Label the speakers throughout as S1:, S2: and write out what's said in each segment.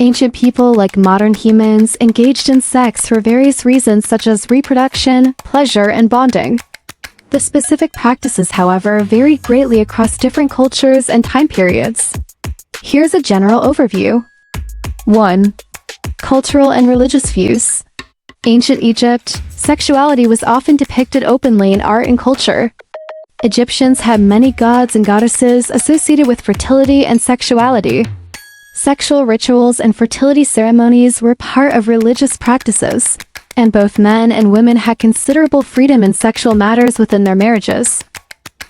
S1: Ancient people, like modern humans, engaged in sex for various reasons such as reproduction, pleasure, and bonding. The specific practices, however, varied greatly across different cultures and time periods. Here's a general overview. 1. Cultural and religious views. Ancient Egypt, sexuality was often depicted openly in art and culture. Egyptians had many gods and goddesses associated with fertility and sexuality. Sexual rituals and fertility ceremonies were part of religious practices, and both men and women had considerable freedom in sexual matters within their marriages.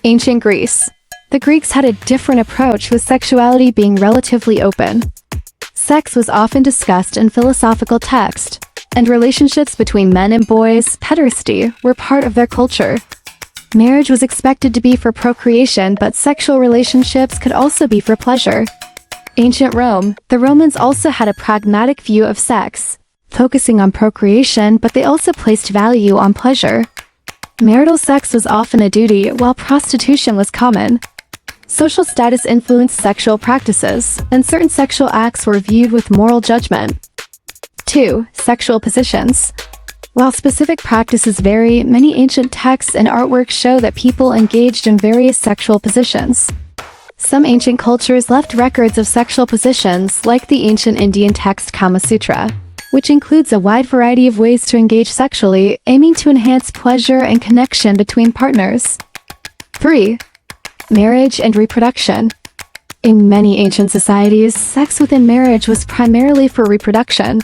S1: Ancient Greece. The Greeks had a different approach, with sexuality being relatively open. Sex was often discussed in philosophical texts, and relationships between men and boys, pederasty, were part of their culture. Marriage was expected to be for procreation, but sexual relationships could also be for pleasure. Ancient Rome. The Romans also had a pragmatic view of sex, focusing on procreation, but they also placed value on pleasure. Marital sex was often a duty, while prostitution was common. Social status influenced sexual practices, and certain sexual acts were viewed with moral judgment. 2. Sexual positions. While specific practices vary, many ancient texts and artworks show that people engaged in various sexual positions. Some ancient cultures left records of sexual positions, like the ancient Indian text Kama Sutra, which includes a wide variety of ways to engage sexually, aiming to enhance pleasure and connection between partners. 3. Marriage and reproduction. In many ancient societies, sex within marriage was primarily for reproduction.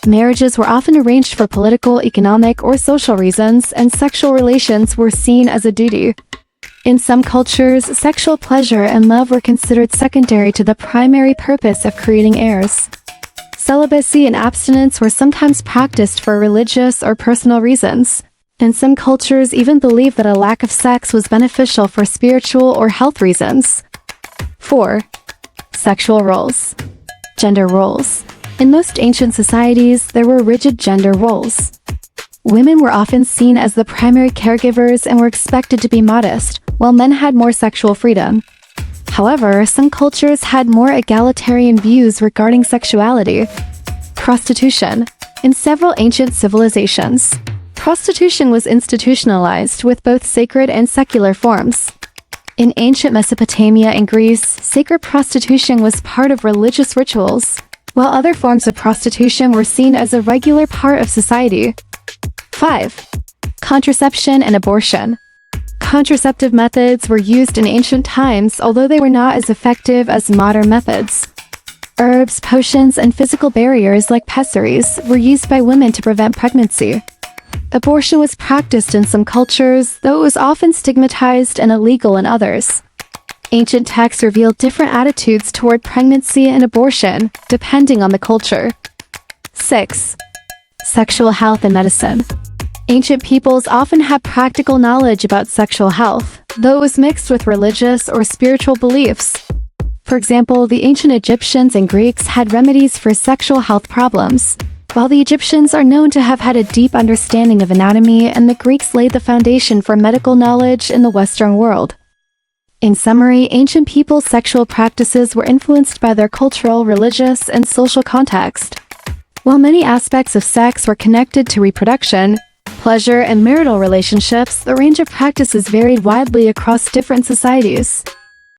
S1: Marriages were often arranged for political, economic, or social reasons, and sexual relations were seen as a duty. In some cultures, sexual pleasure and love were considered secondary to the primary purpose of creating heirs. Celibacy and abstinence were sometimes practiced for religious or personal reasons, and some cultures even believed that a lack of sex was beneficial for spiritual or health reasons. 4. Sexual roles. Gender roles. In most ancient societies, there were rigid gender roles. Women were often seen as the primary caregivers and were expected to be modest, while men had more sexual freedom. However, some cultures had more egalitarian views regarding sexuality. Prostitution. In several ancient civilizations, prostitution was institutionalized with both sacred and secular forms. In ancient Mesopotamia and Greece, sacred prostitution was part of religious rituals, while other forms of prostitution were seen as a regular part of society. 5. Contraception and abortion. Contraceptive methods were used in ancient times, although they were not as effective as modern methods. Herbs, potions, and physical barriers like pessaries were used by women to prevent pregnancy. Abortion was practiced in some cultures, though it was often stigmatized and illegal in others. Ancient texts reveal different attitudes toward pregnancy and abortion, depending on the culture. 6. Sexual health and medicine. Ancient peoples often had practical knowledge about sexual health, though it was mixed with religious or spiritual beliefs. For example, the ancient Egyptians and Greeks had remedies for sexual health problems, while the Egyptians are known to have had a deep understanding of anatomy, and the Greeks laid the foundation for medical knowledge in the Western world. In summary, ancient people's sexual practices were influenced by their cultural, religious, and social context. While many aspects of sex were connected to reproduction, pleasure, and marital relationships, the range of practices varied widely across different societies.